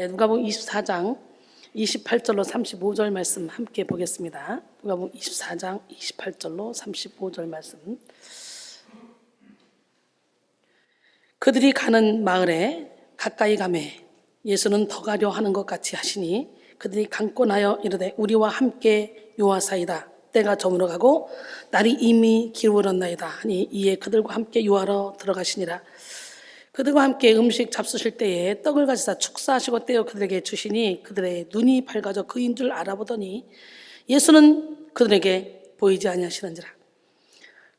누가복음 24장 28절로 35절 말씀 함께 보겠습니다. 누가복음 24장 28절로 35절 말씀. 그들이 가는 마을에 가까이 가매 예수는 더 가려 하는 것 같이 하시니 그들이 강권하여 이르되 우리와 함께 요하사이다. 때가 저물어 가고 날이 이미 기울었나이다 하니 이에 그들과 함께 요하러 들어가시니라. 그들과 함께 음식 잡수실 때에 떡을 가지사 축사하시고 떼어 그들에게 주시니 그들의 눈이 밝아져 그인 줄 알아보더니 예수는 그들에게 보이지 아니하시는지라.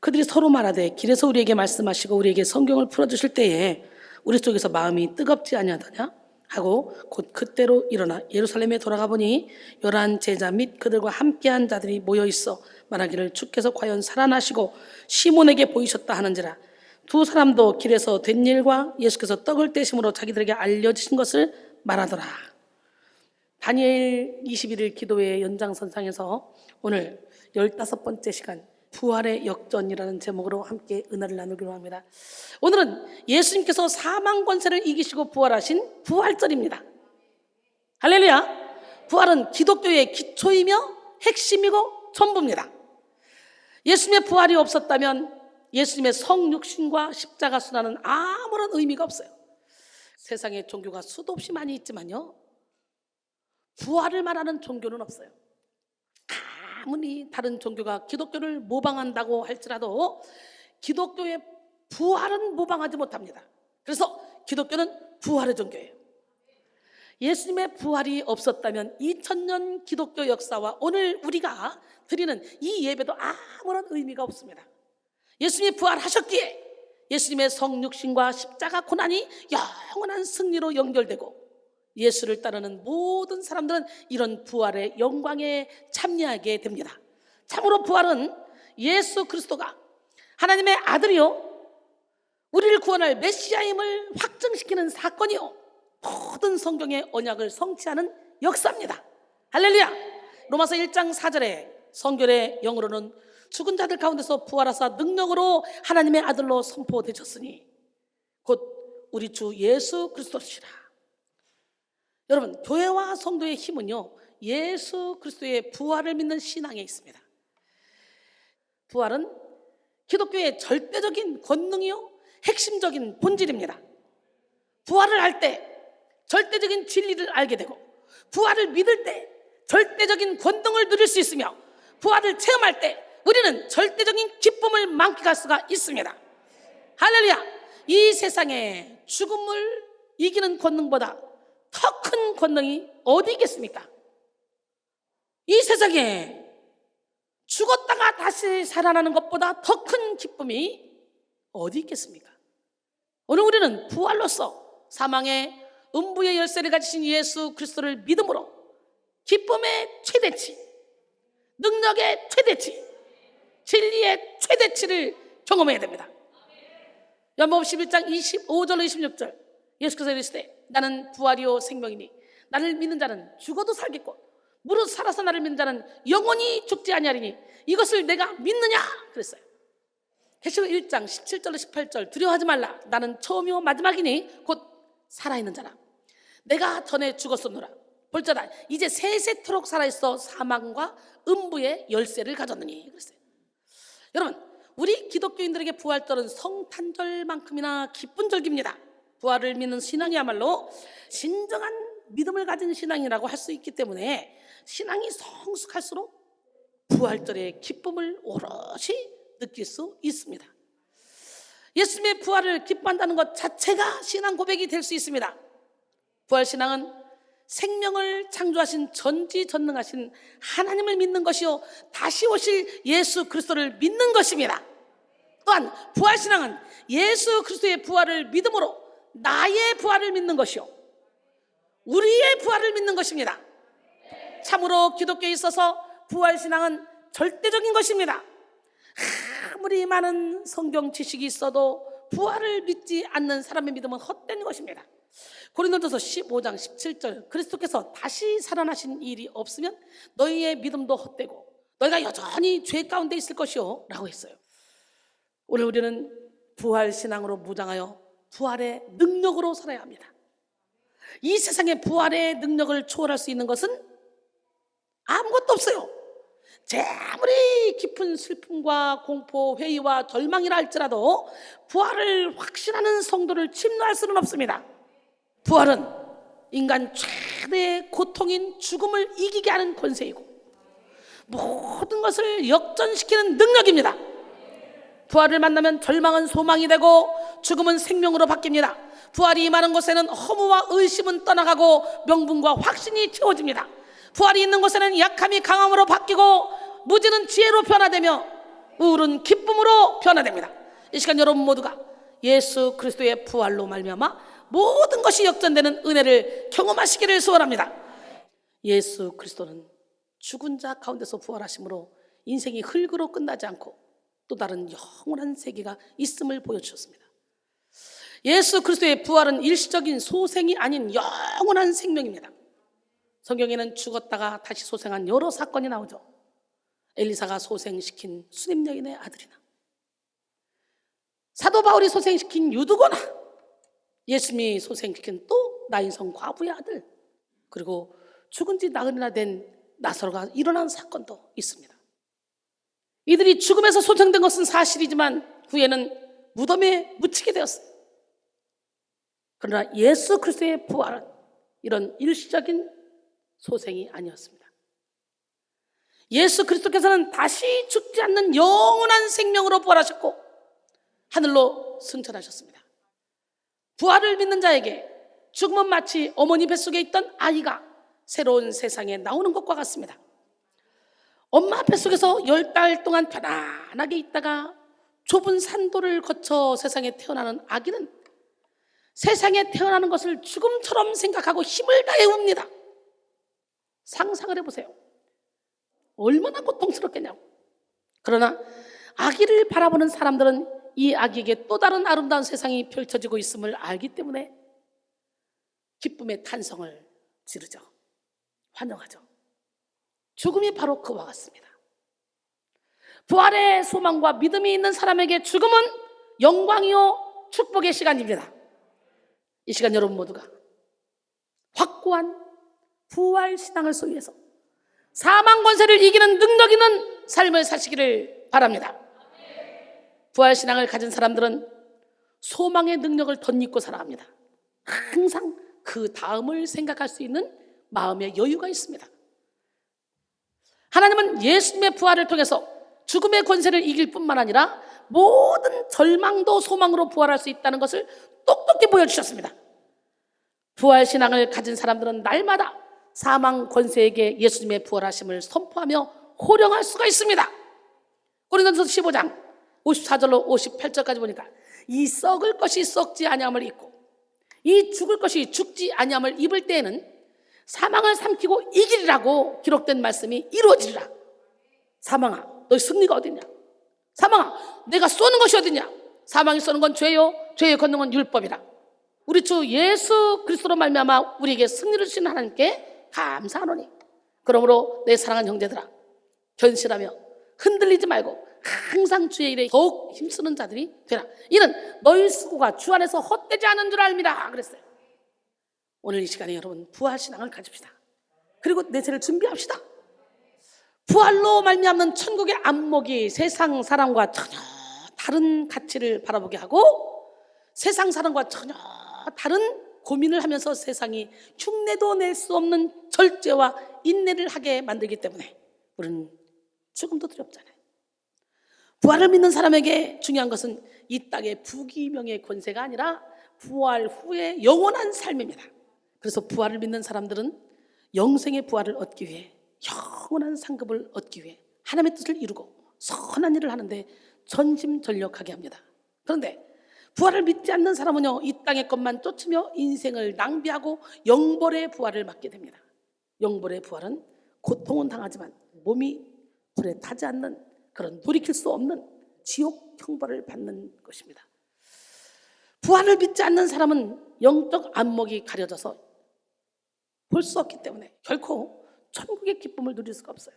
그들이 서로 말하되 길에서 우리에게 말씀하시고 우리에게 성경을 풀어주실 때에 우리 속에서 마음이 뜨겁지 아니하더냐 하고 곧 그때로 일어나 예루살렘에 돌아가 보니 11 제자 및 그들과 함께한 자들이 모여 있어 말하기를 주께서 과연 살아나시고 시몬에게 보이셨다 하는지라. 두 사람도 길에서 된 일과 예수께서 떡을 떼심으로 자기들에게 알려주신 것을 말하더라. 다니엘 21일 기도회 연장선상에서 오늘 15번째 시간 부활의 역전이라는 제목으로 함께 은혜를 나누기로 합니다. 오늘은 예수님께서 사망 권세를 이기시고 부활하신 부활절입니다. 할렐루야. 부활은 기독교의 기초이며 핵심이고 전부입니다. 예수님의 부활이 없었다면 예수님의 성육신과 십자가 순환은 아무런 의미가 없어요. 세상에 종교가 수도 없이 많이 있지만요, 부활을 말하는 종교는 없어요. 아무리 다른 종교가 기독교를 모방한다고 할지라도 기독교의 부활은 모방하지 못합니다. 그래서 기독교는 부활의 종교예요. 예수님의 부활이 없었다면 2000년 기독교 역사와 오늘 우리가 드리는 이 예배도 아무런 의미가 없습니다. 예수님이 부활하셨기에 예수님의 성육신과 십자가 고난이 영원한 승리로 연결되고 예수를 따르는 모든 사람들은 이런 부활의 영광에 참여하게 됩니다. 참으로 부활은 예수 그리스도가 하나님의 아들이요 우리를 구원할 메시아임을 확증시키는 사건이요 모든 성경의 언약을 성취하는 역사입니다. 할렐루야. 로마서 1장 4절에 성결의 영으로는 죽은 자들 가운데서 부활하사 능력으로 하나님의 아들로 선포되셨으니 곧 우리 주 예수 그리스도시라. 여러분, 교회와 성도의 힘은요 예수 그리스도의 부활을 믿는 신앙에 있습니다. 부활은 기독교의 절대적인 권능이요 핵심적인 본질입니다. 부활을 할 때 절대적인 진리를 알게 되고 부활을 믿을 때 절대적인 권능을 누릴 수 있으며 부활을 체험할 때 우리는 절대적인 기쁨을 만끽할 수가 있습니다. 할렐루야. 이 세상에 죽음을 이기는 권능보다 더 큰 권능이 어디 있겠습니까? 이 세상에 죽었다가 다시 살아나는 것보다 더 큰 기쁨이 어디 있겠습니까? 오늘 우리는 부활로서 사망의 음부의 열쇠를 가지신 예수 그리스도를 믿음으로 기쁨의 최대치, 능력의 최대치, 진리의 최대치를 경험해야 됩니다. 요한복음 11장 25절 26절 예수께서 이르시되 나는 부활이요 생명이니 나를 믿는 자는 죽어도 살겠고 무릇 살아서 나를 믿는 자는 영원히 죽지 아니하리니 이것을 내가 믿느냐 그랬어요. 계시록 1장 17절로 18절 두려워하지 말라 나는 처음이요 마지막이니 곧 살아있는 자라. 내가 전에 죽었었노라 볼자라 이제 세세토록 살아있어 사망과 음부의 열쇠를 가졌느니 그랬어요. 여러분, 우리 기독교인들에게 부활절은 성탄절만큼이나 기쁜 절기입니다. 부활을 믿는 신앙이야말로 진정한 믿음을 가진 신앙이라고 할 수 있기 때문에 신앙이 성숙할수록 부활절의 기쁨을 오롯이 느낄 수 있습니다. 예수님의 부활을 기뻐한다는 것 자체가 신앙 고백이 될 수 있습니다. 부활신앙은 생명을 창조하신 전지전능하신 하나님을 믿는 것이요 다시 오실 예수 그리스도를 믿는 것입니다. 또한 부활신앙은 예수 그리스도의 부활을 믿음으로 나의 부활을 믿는 것이요 우리의 부활을 믿는 것입니다. 참으로 기독교에 있어서 부활신앙은 절대적인 것입니다. 아무리 많은 성경 지식이 있어도 부활을 믿지 않는 사람의 믿음은 헛된 것입니다. 고린도전서 15장 17절 그리스도께서 다시 살아나신 일이 없으면 너희의 믿음도 헛되고 너희가 여전히 죄 가운데 있을 것이요 라고 했어요. 오늘 우리는 부활신앙으로 무장하여 부활의 능력으로 살아야 합니다. 이 세상의 부활의 능력을 초월할 수 있는 것은 아무것도 없어요. 제 아무리 깊은 슬픔과 공포, 회의와 절망이라 할지라도 부활을 확신하는 성도를 침노할 수는 없습니다. 부활은 인간 최대의 고통인 죽음을 이기게 하는 권세이고 모든 것을 역전시키는 능력입니다. 부활을 만나면 절망은 소망이 되고 죽음은 생명으로 바뀝니다. 부활이 임하는 곳에는 허무와 의심은 떠나가고 명분과 확신이 채워집니다. 부활이 있는 곳에는 약함이 강함으로 바뀌고 무지는 지혜로 변화되며 우울은 기쁨으로 변화됩니다. 이 시간 여러분 모두가 예수 그리스도의 부활로 말미암아 모든 것이 역전되는 은혜를 경험하시기를 소원합니다. 예수 그리스도는 죽은 자 가운데서 부활하심으로 인생이 흙으로 끝나지 않고 또 다른 영원한 세계가 있음을 보여주셨습니다. 예수 그리스도의 부활은 일시적인 소생이 아닌 영원한 생명입니다. 성경에는 죽었다가 다시 소생한 여러 사건이 나오죠. 엘리사가 소생시킨 수냄 여인의 아들이나 사도 바울이 소생시킨 유두거나 예수님이 소생시킨 또 나인성 과부의 아들, 그리고 죽은 지 나흘이나 된 나사로가 일어난 사건도 있습니다. 이들이 죽음에서 소생된 것은 사실이지만 후에는 무덤에 묻히게 되었습니다. 그러나 예수 그리스도의 부활은 이런 일시적인 소생이 아니었습니다. 예수 그리스도께서는 다시 죽지 않는 영원한 생명으로 부활하셨고 하늘로 승천하셨습니다. 부활을 믿는 자에게 죽음은 마치 어머니 뱃속에 있던 아이가 새로운 세상에 나오는 것과 같습니다. 엄마 뱃속에서 10달 동안 편안하게 있다가 좁은 산도를 거쳐 세상에 태어나는 아기는 세상에 태어나는 것을 죽음처럼 생각하고 힘을 다해 웁니다. 상상을 해보세요. 얼마나 고통스럽겠냐고. 그러나 아기를 바라보는 사람들은 이 아기에게 또 다른 아름다운 세상이 펼쳐지고 있음을 알기 때문에 기쁨의 탄성을 지르죠. 환영하죠. 죽음이 바로 그와 같습니다. 부활의 소망과 믿음이 있는 사람에게 죽음은 영광이요 축복의 시간입니다. 이 시간 여러분 모두가 확고한 부활 신앙을 소유해서 사망 권세를 이기는 능력 있는 삶을 사시기를 바랍니다. 부활 신앙을 가진 사람들은 소망의 능력을 덧입고 살아갑니다. 항상 그 다음을 생각할 수 있는 마음의 여유가 있습니다. 하나님은 예수님의 부활을 통해서 죽음의 권세를 이길 뿐만 아니라 모든 절망도 소망으로 부활할 수 있다는 것을 똑똑히 보여주셨습니다. 부활 신앙을 가진 사람들은 날마다 사망 권세에게 예수님의 부활하심을 선포하며 호령할 수가 있습니다. 고린도전서 15장 54절로 58절까지 보니까 이 썩을 것이 썩지 아니함을 입고 이 죽을 것이 죽지 아니함을 입을 때에는 사망을 삼키고 이기리라고 기록된 말씀이 이루어지리라. 사망아, 너의 승리가 어딨냐? 사망아, 내가 쏘는 것이 어딨냐? 사망이 쏘는 건 죄요, 죄의 권능은 율법이라. 우리 주 예수 그리스도로 말미암아 우리에게 승리를 주시는 하나님께 감사하노니 그러므로 내 사랑하는 형제들아, 견실하며 흔들리지 말고 항상 주의 일에 더욱 힘쓰는 자들이 되라. 이는 너희 수고가 주 안에서 헛되지 않은 줄 압니다. 그랬어요. 오늘 이 시간에 여러분 부활 신앙을 가집시다. 그리고 내세를 준비합시다. 부활로 말미암는 천국의 안목이 세상 사람과 전혀 다른 가치를 바라보게 하고 세상 사람과 전혀 다른 고민을 하면서 세상이 흉내도 낼 수 없는 절제와 인내를 하게 만들기 때문에 우리는 죽음도 두렵잖아요. 부활을 믿는 사람에게 중요한 것은 이 땅의 부귀명의 권세가 아니라 부활 후의 영원한 삶입니다. 그래서 부활을 믿는 사람들은 영생의 부활을 얻기 위해 영원한 상급을 얻기 위해 하나님의 뜻을 이루고 선한 일을 하는데 전심전력하게 합니다. 그런데 부활을 믿지 않는 사람은요, 이 땅의 것만 쫓으며 인생을 낭비하고 영벌의 부활을 맞게 됩니다. 영벌의 부활은 고통은 당하지만 몸이 불에 타지 않는 그런 돌이킬 수 없는 지옥 형벌을 받는 것입니다. 부활을 믿지 않는 사람은 영적 안목이 가려져서 볼 수 없기 때문에 결코 천국의 기쁨을 누릴 수가 없어요.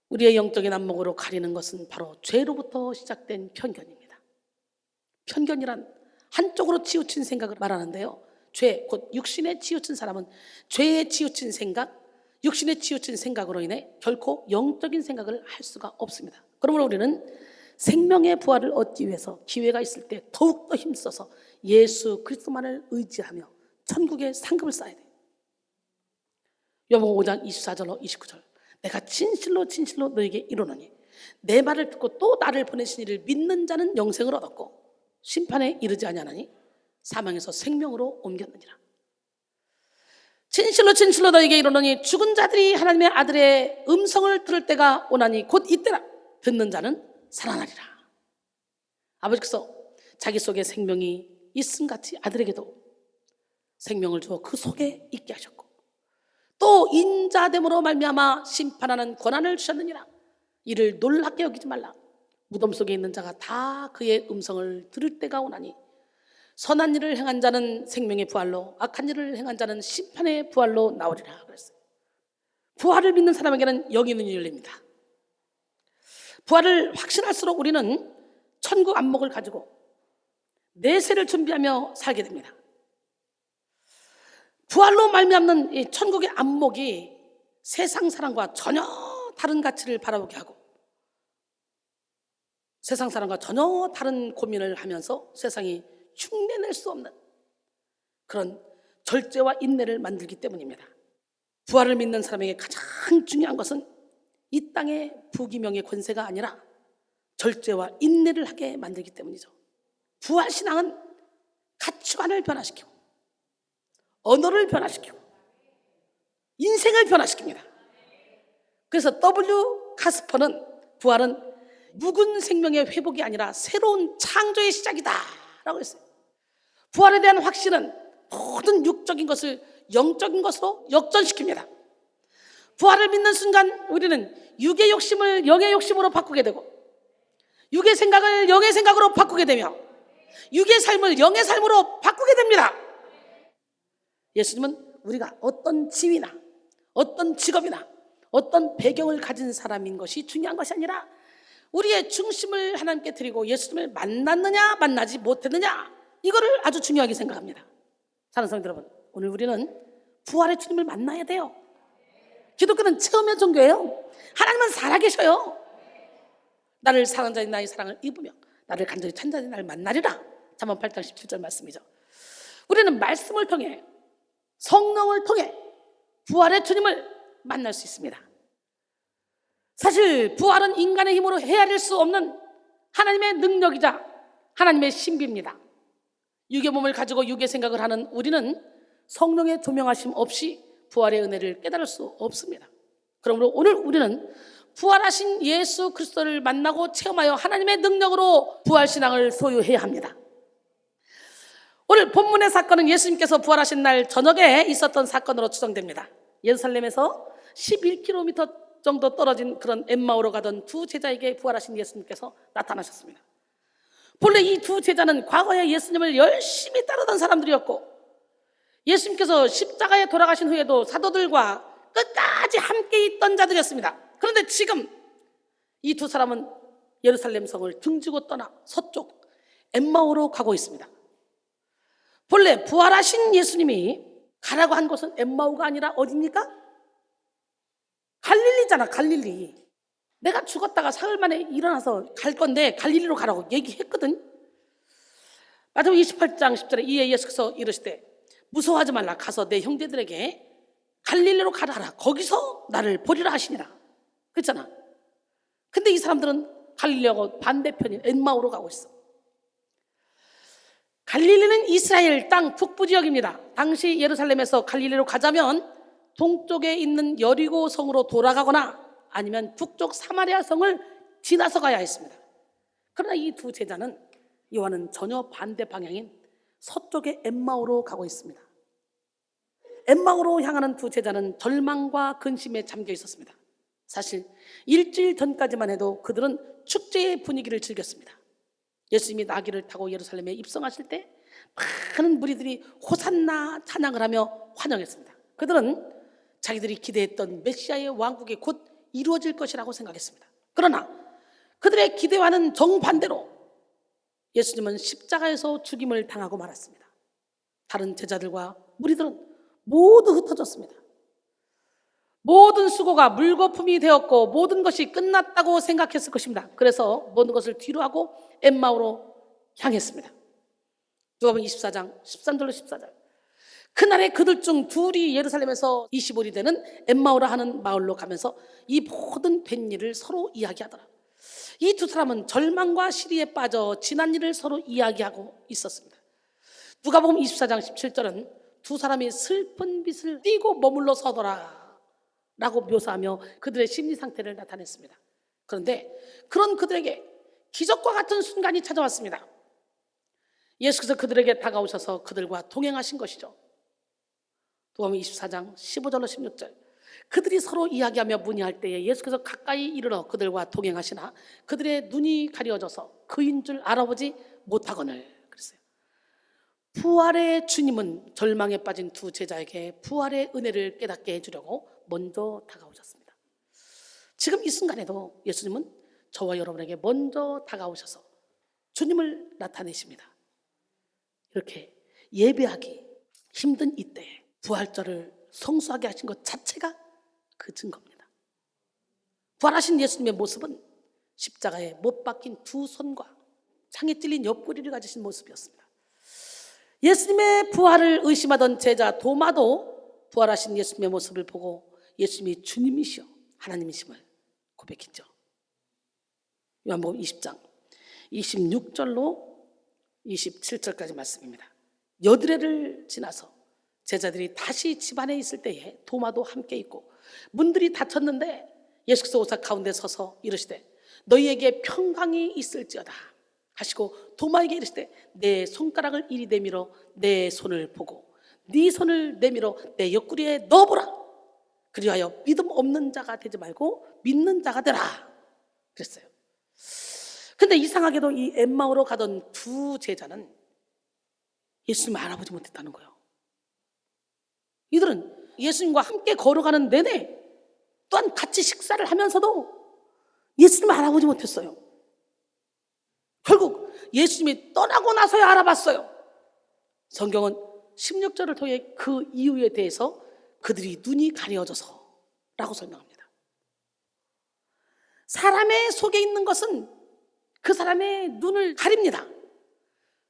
우리의 영적인 안목으로 가리는 것은 바로 죄로부터 시작된 편견입니다. 편견이란 한쪽으로 치우친 생각을 말하는데요, 죄, 곧 육신에 치우친 사람은 죄에 치우친 생각, 육신에 치우친 생각으로 인해 결코 영적인 생각을 할 수가 없습니다. 그러므로 우리는 생명의 부활을 얻기 위해서 기회가 있을 때 더욱더 힘써서 예수 그리스도만을 의지하며 천국의 상급을 쌓아야 돼요. 요한복음 5장 24절로 29절, 내가 진실로 진실로 너에게 이르노니 내 말을 듣고 또 나를 보내신 이를 믿는 자는 영생을 얻었고 심판에 이르지 아니하나니 사망에서 생명으로 옮겼느니라. 진실로 진실로 너에게 이르노니 죽은 자들이 하나님의 아들의 음성을 들을 때가 오나니 곧 이때라. 듣는 자는 살아나리라. 아버지께서 자기 속에 생명이 있음같이 아들에게도 생명을 주어 그 속에 있게 하셨고 또 인자됨으로 말미암아 심판하는 권한을 주셨느니라. 이를 놀랍게 여기지 말라. 무덤 속에 있는 자가 다 그의 음성을 들을 때가 오나니 선한 일을 행한 자는 생명의 부활로, 악한 일을 행한 자는 심판의 부활로 나오리라 그랬어요. 부활을 믿는 사람에게는 영의 눈이 열립니다. 부활을 확신할수록 우리는 천국 안목을 가지고 내세를 준비하며 살게 됩니다. 부활로 말미암는 이 천국의 안목이 세상 사람과 전혀 다른 가치를 바라보게 하고 세상 사람과 전혀 다른 고민을 하면서 세상이 흉내낼 수 없는 그런 절제와 인내를 만들기 때문입니다. 부활을 믿는 사람에게 가장 중요한 것은 이 땅의 부귀명의 권세가 아니라 절제와 인내를 하게 만들기 때문이죠. 부활신앙은 가치관을 변화시키고 언어를 변화시키고 인생을 변화시킵니다. 그래서 W. 카스퍼는 부활은 묵은 생명의 회복이 아니라 새로운 창조의 시작이다 라고 했어요. 부활에 대한 확신은 모든 육적인 것을 영적인 것으로 역전시킵니다. 부활을 믿는 순간 우리는 육의 욕심을 영의 욕심으로 바꾸게 되고 육의 생각을 영의 생각으로 바꾸게 되며 육의 삶을 영의 삶으로 바꾸게 됩니다. 예수님은 우리가 어떤 지위나 어떤 직업이나 어떤 배경을 가진 사람인 것이 중요한 것이 아니라 우리의 중심을 하나님께 드리고 예수님을 만났느냐 만나지 못했느냐 이거를 아주 중요하게 생각합니다. 사랑하는 성도 여러분, 오늘 우리는 부활의 주님을 만나야 돼요. 기독교는 체험의 종교예요. 하나님은 살아계셔요. 나를 사랑한 자니 나의 사랑을 입으며 나를 간절히 찾는 자니 나를 만나리라. 잠언 8장 17절 말씀이죠. 우리는 말씀을 통해 성령을 통해 부활의 주님을 만날 수 있습니다. 사실 부활은 인간의 힘으로 헤아릴 수 없는 하나님의 능력이자 하나님의 신비입니다. 육의 몸을 가지고 육의 생각을 하는 우리는 성령의 조명하심 없이 부활의 은혜를 깨달을 수 없습니다. 그러므로 오늘 우리는 부활하신 예수 그리스도를 만나고 체험하여 하나님의 능력으로 부활신앙을 소유해야 합니다. 오늘 본문의 사건은 예수님께서 부활하신 날 저녁에 있었던 사건으로 추정됩니다. 예루살렘에서 11km 정도 떨어진 그런 엠마오로 가던 두 제자에게 부활하신 예수님께서 나타나셨습니다. 본래 이 두 제자는 과거에 예수님을 열심히 따르던 사람들이었고 예수님께서 십자가에 돌아가신 후에도 사도들과 끝까지 함께 있던 자들이었습니다. 그런데 지금 이 두 사람은 예루살렘 성을 등지고 떠나 서쪽 엠마오로 가고 있습니다. 본래 부활하신 예수님이 가라고 한 곳은 엠마오가 아니라 어디입니까? 갈릴리잖아. 갈릴리. 내가 죽었다가 사흘 만에 일어나서 갈 건데 갈릴리로 가라고 얘기했거든. 마태복음 28장 10절에 이에 예수께서 이르시되 무서워하지 말라. 가서 내 형제들에게 갈릴리로 가라. 거기서 나를 보리라 하시니라. 그랬잖아. 근데 이 사람들은 갈릴리하고 반대편인 엠마오로 가고 있어. 갈릴리는 이스라엘 땅 북부 지역입니다. 당시 예루살렘에서 갈릴리로 가자면 동쪽에 있는 여리고 성으로 돌아가거나 아니면 북쪽 사마리아 성을 지나서 가야 했습니다. 그러나 이 두 제자는 이와는 전혀 반대 방향인 서쪽의 엠마오로 가고 있습니다. 엠마오로 향하는 두 제자는 절망과 근심에 잠겨 있었습니다. 사실 일주일 전까지만 해도 그들은 축제의 분위기를 즐겼습니다. 예수님이 나귀를 타고 예루살렘에 입성하실 때 많은 무리들이 호산나 찬양을 하며 환영했습니다. 그들은 자기들이 기대했던 메시아의 왕국이 곧 이루어질 것이라고 생각했습니다. 그러나 그들의 기대와는 정반대로 예수님은 십자가에서 죽임을 당하고 말았습니다. 다른 제자들과 무리들은 모두 흩어졌습니다. 모든 수고가 물거품이 되었고 모든 것이 끝났다고 생각했을 것입니다. 그래서 모든 것을 뒤로 하고 엠마오로 향했습니다. 누가복음 24장 13절로 14절. 그날에 그들 중 둘이 예루살렘에서 20일이 되는 엠마오라 하는 마을로 가면서 이 모든 된 일을 서로 이야기하더라. 이 두 사람은 절망과 시리에 빠져 지난 일을 서로 이야기하고 있었습니다. 누가복음 24장 17절은 두 사람이 슬픈 빛을 띠고 머물러 서더라 라고 묘사하며 그들의 심리 상태를 나타냈습니다. 그런데 그런 그들에게 기적과 같은 순간이 찾아왔습니다. 예수께서 그들에게 다가오셔서 그들과 동행하신 것이죠. 누가복음 24장 15절로 16절. 그들이 서로 이야기하며 문의할 때에 예수께서 가까이 이르러 그들과 동행하시나 그들의 눈이 가려져서 그인 줄 알아보지 못하거늘 그랬어요. 부활의 주님은 절망에 빠진 두 제자에게 부활의 은혜를 깨닫게 해주려고 먼저 다가오셨습니다. 지금 이 순간에도 예수님은 저와 여러분에게 먼저 다가오셔서 주님을 나타내십니다. 이렇게 예배하기 힘든 이때에 부활절을 성수하게 하신 것 자체가 그 증거입니다. 부활하신 예수님의 모습은 십자가에 못 박힌 두 손과 창에 찔린 옆구리를 가지신 모습이었습니다. 예수님의 부활을 의심하던 제자 도마도 부활하신 예수님의 모습을 보고 예수님이 주님이시여 하나님이심을 고백했죠. 요한복음 20장 26절로 27절까지 말씀입니다. 여드레를 지나서 제자들이 다시 집안에 있을 때에 도마도 함께 있고 문들이 닫혔는데 예수께서 오사 가운데 서서 이르시되 너희에게 평강이 있을지어다 하시고 도마에게 이르시되 내 손가락을 이리 내밀어 내 손을 보고 네 손을 내밀어 내 옆구리에 넣어보라. 그리하여 믿음 없는 자가 되지 말고 믿는 자가 되라 그랬어요. 근데 이상하게도 이 엠마오로 가던 두 제자는 예수님을 알아보지 못했다는 거예요. 이들은 예수님과 함께 걸어가는 내내 또한 같이 식사를 하면서도 예수님을 알아보지 못했어요. 결국 예수님이 떠나고 나서야 알아봤어요. 성경은 16절을 통해 그 이유에 대해서 그들이 눈이 가려져서 라고 설명합니다. 사람의 속에 있는 것은 그 사람의 눈을 가립니다.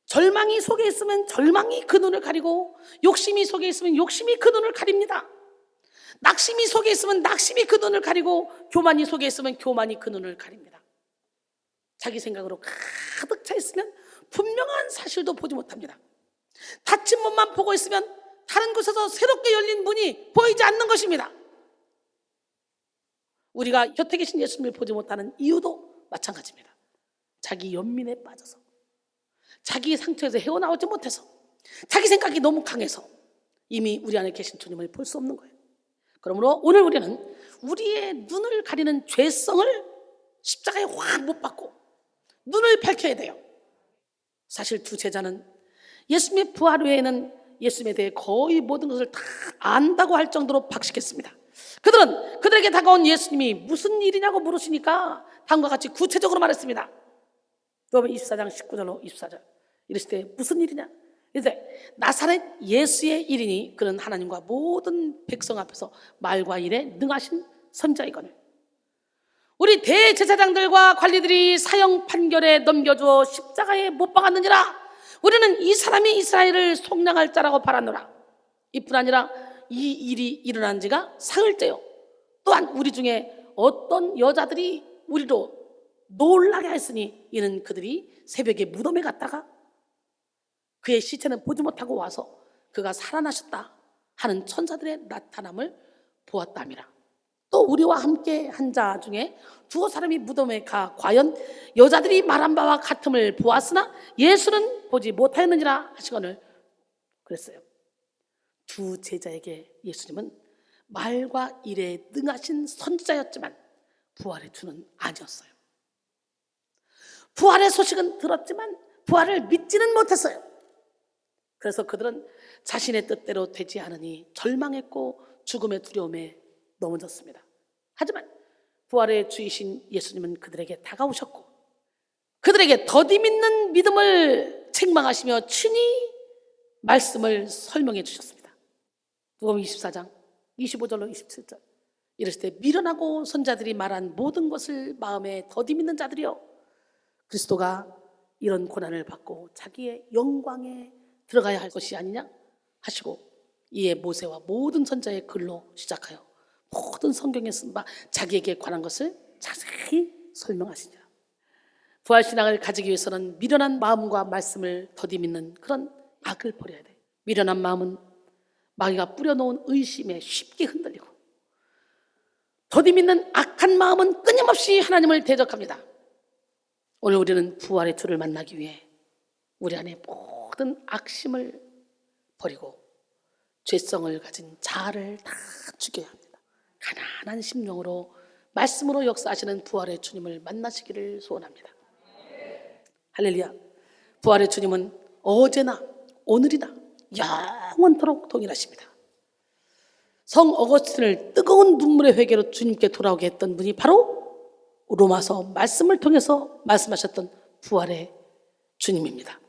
절망이 속에 있으면 절망이 그 눈을 가리고 욕심이 속에 있으면 욕심이 그 눈을 가립니다. 낙심이 속에 있으면 낙심이 그 눈을 가리고 교만이 속에 있으면 교만이 그 눈을 가립니다. 자기 생각으로 가득 차 있으면 분명한 사실도 보지 못합니다. 닫힌 문만 보고 있으면 다른 곳에서 새롭게 열린 문이 보이지 않는 것입니다. 우리가 곁에 계신 예수님을 보지 못하는 이유도 마찬가지입니다. 자기 연민에 빠져서, 자기 상처에서 헤어나오지 못해서, 자기 생각이 너무 강해서 이미 우리 안에 계신 주님을 볼 수 없는 거예요. 그러므로 오늘 우리는 우리의 눈을 가리는 죄성을 십자가에 확 못 박고 눈을 밝혀야 돼요. 사실 두 제자는 예수님의 부활 외에는 예수님에 대해 거의 모든 것을 다 안다고 할 정도로 박식했습니다. 그들은 그들에게 다가온 예수님이 무슨 일이냐고 물으시니까 다음과 같이 구체적으로 말했습니다. 누가복음 24장 19절로 24절. 이르시되 무슨 일이냐? 이르되 나사렛 예수의 일이니 그는 하나님과 모든 백성 앞에서 말과 일에 능하신 선자이거늘. 우리 대제사장들과 관리들이 사형 판결에 넘겨주어 십자가에 못 박았느니라. 우리는 이 사람이 이스라엘을 속량할 자라고 바라노라. 이뿐 아니라 이 일이 일어난 지가 사흘째요. 또한 우리 중에 어떤 여자들이 우리로 놀라게 했으니 이는 그들이 새벽에 무덤에 갔다가 그의 시체는 보지 못하고 와서 그가 살아나셨다 하는 천사들의 나타남을 보았다미라. 또 우리와 함께 한 자 중에 두어 사람이 무덤에 가 과연 여자들이 말한 바와 같음을 보았으나 예수는 보지 못하였느니라 하시거늘 그랬어요. 두 제자에게 예수님은 말과 일에 능하신 선지자였지만 부활의 주는 아니었어요. 부활의 소식은 들었지만 부활을 믿지는 못했어요. 그래서 그들은 자신의 뜻대로 되지 않으니 절망했고 죽음의 두려움에 넘어졌습니다. 하지만 부활의 주이신 예수님은 그들에게 다가오셨고 그들에게 더디 믿는 믿음을 책망하시며 친히 말씀을 설명해 주셨습니다. 누가복음 24장 25절로 27절. 이랬을 때 미련하고 선자들이 말한 모든 것을 마음에 더디 믿는 자들이여, 그리스도가 이런 고난을 받고 자기의 영광에 들어가야 할 것이 아니냐 하시고, 이에 모세와 모든 선자의 글로 시작하여 모든 성경에 쓴 바 자기에게 관한 것을 자세히 설명하시니라. 부활신앙을 가지기 위해서는 미련한 마음과 말씀을 더디 믿는 그런 악을 버려야 돼. 미련한 마음은 마귀가 뿌려놓은 의심에 쉽게 흔들리고, 더디 믿는 악한 마음은 끊임없이 하나님을 대적합니다. 오늘 우리는 부활의 주를 만나기 위해 우리 안에 모든 악심을 버리고 죄성을 가진 자아를 다 죽여야 합니다. 가난한 심령으로 말씀으로 역사하시는 부활의 주님을 만나시기를 소원합니다. 할렐루야. 부활의 주님은 어제나 오늘이나 영원토록 동일하십니다. 성 어거스틴을 뜨거운 눈물의 회개로 주님께 돌아오게 했던 분이 바로 로마서 말씀을 통해서 말씀하셨던 부활의 주님입니다.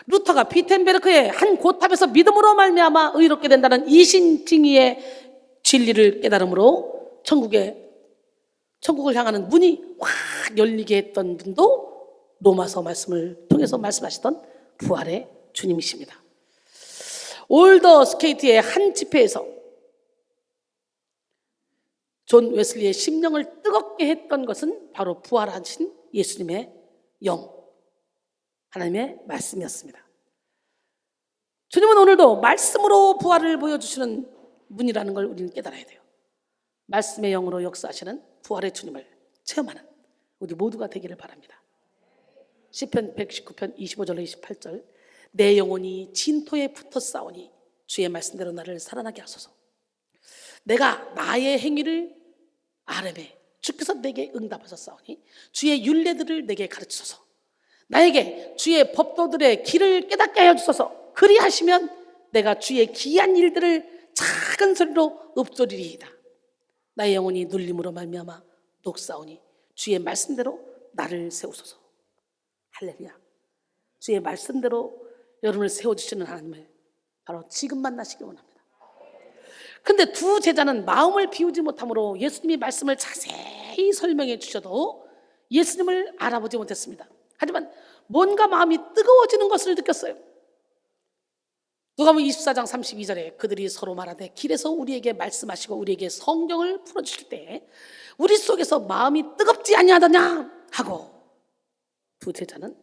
루터가 비텐베르크의 한 고탑에서 믿음으로 말미암아 의롭게 된다는 이신증의의 진리를 깨달음으로 천국을 향하는 문이 확 열리게 했던 분도 로마서 말씀을 통해서 말씀하시던 부활의 주님이십니다. 올더 스케이트의 한 집회에서 존 웨슬리의 심령을 뜨겁게 했던 것은 바로 부활하신 예수님의 영, 하나님의 말씀이었습니다. 주님은 오늘도 말씀으로 부활을 보여주시는 분이라는 걸 우리는 깨달아야 돼요. 말씀의 영으로 역사하시는 부활의 주님을 체험하는 우리 모두가 되기를 바랍니다. 시편 119편 25절로 28절. 내 영혼이 진토에 붙어 싸우니 주의 말씀대로 나를 살아나게 하소서. 내가 나의 행위를 아뢰매 주께서 내게 응답하셨사오니 주의 율례들을 내게 가르치소서. 나에게 주의 법도들의 길을 깨닫게 하여 주소서. 그리하시면 내가 주의 기이한 일들을 작은 소리로 읊조리리이다. 나의 영혼이 눌림으로 말미암아 녹사오니 주의 말씀대로 나를 세우소서. 할렐루야. 주의 말씀대로 여러분을 세워주시는 하나님을 바로 지금 만나시기 원합니다. 근데 두 제자는 마음을 비우지 못함으로 예수님이 말씀을 자세히 설명해 주셔도 예수님을 알아보지 못했습니다. 하지만 뭔가 마음이 뜨거워지는 것을 느꼈어요. 누가복음 24장 32절에 그들이 서로 말하되 길에서 우리에게 말씀하시고 우리에게 성경을 풀어주실 때 우리 속에서 마음이 뜨겁지 아니하더냐 하고, 두 제자는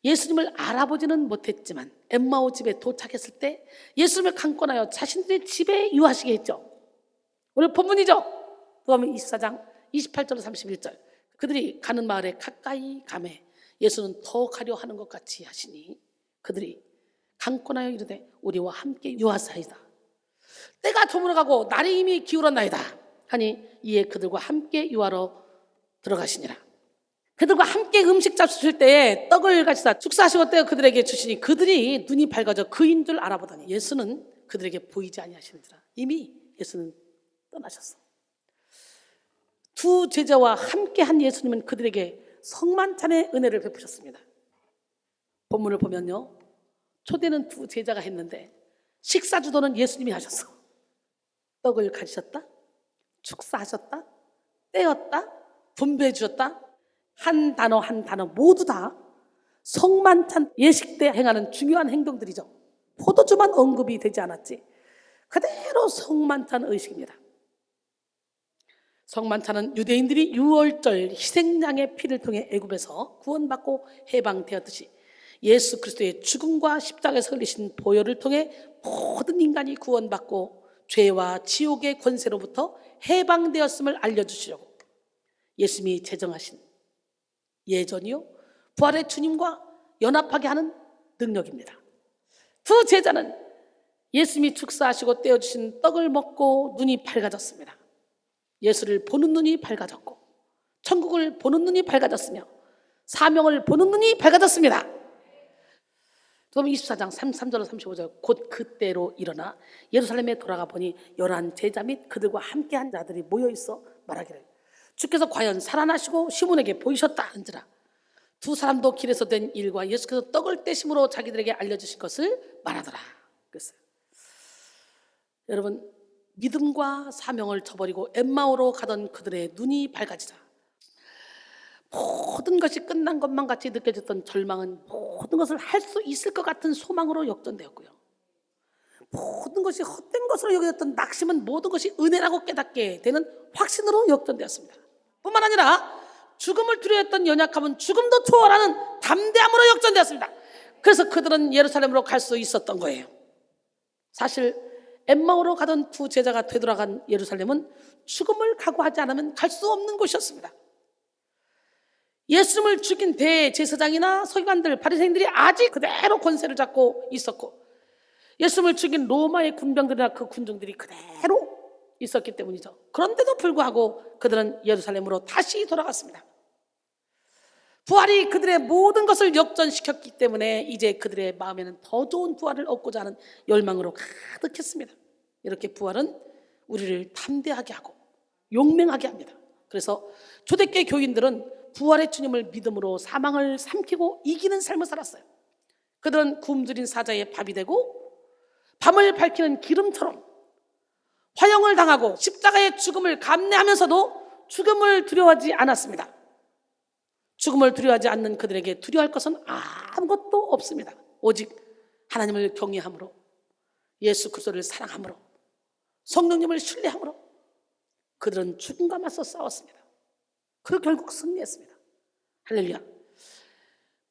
예수님을 알아보지는 못했지만 엠마오 집에 도착했을 때 예수님을 강권하여 자신들의 집에 유하시게 했죠. 오늘 본문이죠. 누가복음 24장 28절로 31절. 그들이 가는 마을에 가까이 가매 예수는 더 가려 하는 것 같이 하시니 그들이 강권하여 이르되 우리와 함께 유하사이다. 때가 저물어가고 날이 이미 기울었나이다 하니 이에 그들과 함께 유하러 들어가시니라. 그들과 함께 음식 잡수실 때에 떡을 가지사 축사하시고 떼어 그들에게 주시니 그들이 눈이 밝아져 그인 줄 알아보더니 예수는 그들에게 보이지 아니하시는지라. 이미 예수는 떠나셨어. 두 제자와 함께 한 예수님은 그들에게 성만찬의 은혜를 베푸셨습니다. 본문을 보면요, 초대는 두 제자가 했는데 식사 주도는 예수님이 하셨어. 떡을 가지셨다, 축사하셨다, 떼었다, 분배해 주셨다. 한 단어 한 단어 모두 다 성만찬 예식 때 행하는 중요한 행동들이죠. 포도주만 언급이 되지 않았지 그대로 성만찬 의식입니다. 성만찬은 유대인들이 유월절 희생양의 피를 통해 애굽에서 구원받고 해방되었듯이 예수 그리스도의 죽음과 십자가에서 흘리신 보혈을 통해 모든 인간이 구원받고 죄와 지옥의 권세로부터 해방되었음을 알려주시려고 예수님이 제정하신 예전이요 부활의 주님과 연합하게 하는 능력입니다. 두 제자는 예수님이 축사하시고 떼어주신 떡을 먹고 눈이 밝아졌습니다. 예수를 보는 눈이 밝아졌고 천국을 보는 눈이 밝아졌으며 사명을 보는 눈이 밝아졌습니다. 그럼 24장 33절로 35절. 곧 그때로 일어나 예루살렘에 돌아가 보니 11 제자 및 그들과 함께한 자들이 모여있어 말하기를 주께서 과연 살아나시고 시몬에게 보이셨다 한지라. 두 사람도 길에서 된 일과 예수께서 떡을 떼심으로 자기들에게 알려주신 것을 말하더라 그랬어요. 여러분, 믿음과 사명을 저버리고 엠마오로 가던 그들의 눈이 밝아지자 모든 것이 끝난 것만 같이 느껴졌던 절망은 모든 것을 할 수 있을 것 같은 소망으로 역전되었고요, 모든 것이 헛된 것으로 여겨졌던 낙심은 모든 것이 은혜라고 깨닫게 되는 확신으로 역전되었습니다. 뿐만 아니라 죽음을 두려워했던 연약함은 죽음도 초월하는 담대함으로 역전되었습니다. 그래서 그들은 예루살렘으로 갈 수 있었던 거예요. 사실 엠마오로 가던 두 제자가 되돌아간 예루살렘은 죽음을 각오하지 않으면 갈 수 없는 곳이었습니다. 예수님을 죽인 대제사장이나 서기관들, 바리새인들이 아직 그대로 권세를 잡고 있었고, 예수님을 죽인 로마의 군병들이나 그 군중들이 그대로 있었기 때문이죠. 그런데도 불구하고 그들은 예루살렘으로 다시 돌아갔습니다. 부활이 그들의 모든 것을 역전시켰기 때문에 이제 그들의 마음에는 더 좋은 부활을 얻고자 하는 열망으로 가득했습니다. 이렇게 부활은 우리를 담대하게 하고 용맹하게 합니다. 그래서 초대교회 교인들은 부활의 주님을 믿음으로 사망을 삼키고 이기는 삶을 살았어요. 그들은 굶주린 사자의 밥이 되고 밤을 밝히는 기름처럼 화형을 당하고 십자가의 죽음을 감내하면서도 죽음을 두려워하지 않았습니다. 죽음을 두려워하지 않는 그들에게 두려워할 것은 아무것도 없습니다. 오직 하나님을 경외함으로, 예수 그리스도를 사랑함으로, 성령님을 신뢰함으로 그들은 죽음과 맞서 싸웠습니다. 그 결국 승리했습니다. 할렐루야.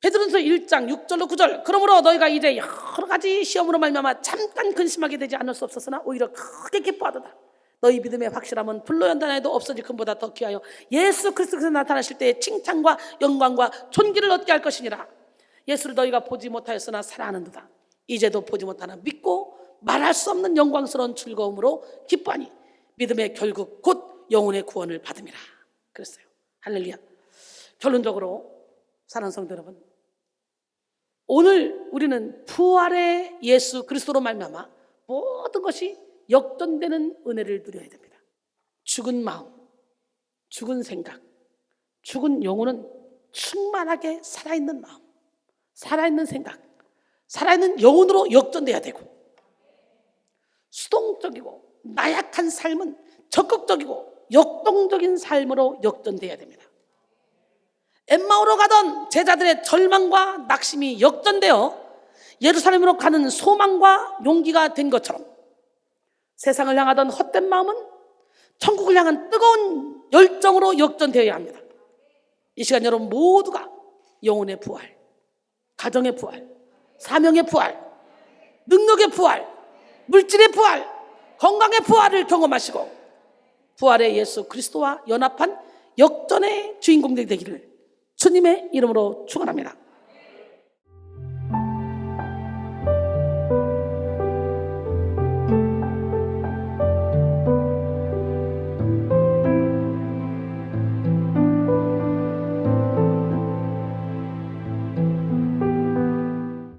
베드로전서 1장 6절로 9절, 그러므로 너희가 이제 여러 가지 시험으로 말미암아 잠깐 근심하게 되지 않을 수 없었으나 오히려 크게 기뻐하도다. 너희 믿음의 확실함은 불로 연단해도 없어질 금보다 더 귀하여 예수 그리스도께서 나타나실 때의 칭찬과 영광과 존귀를 얻게 할 것이니라. 예수를 너희가 보지 못하였으나 사랑하는도다. 이제도 보지 못하나 믿고 말할 수 없는 영광스러운 즐거움으로 기뻐하니 믿음의 결국 곧 영혼의 구원을 받음이라 그랬어요. 할렐루야. 결론적으로 사랑하는 성도 여러분, 오늘 우리는 부활의 예수 그리스도로 말미암아 모든 것이 역전되는 은혜를 누려야 됩니다. 죽은 마음, 죽은 생각, 죽은 영혼은 충만하게 살아있는 마음, 살아있는 생각, 살아있는 영혼으로 역전돼야 되고, 수동적이고 나약한 삶은 적극적이고 역동적인 삶으로 역전돼야 됩니다. 엠마오로 가던 제자들의 절망과 낙심이 역전되어 예루살렘으로 가는 소망과 용기가 된 것처럼 세상을 향하던 헛된 마음은 천국을 향한 뜨거운 열정으로 역전되어야 합니다. 이 시간 여러분 모두가 영혼의 부활, 가정의 부활, 사명의 부활, 능력의 부활, 물질의 부활, 건강의 부활을 경험하시고 부활의 예수 그리스도와 연합한 역전의 주인공들이 되기를 주님의 이름으로 축원합니다.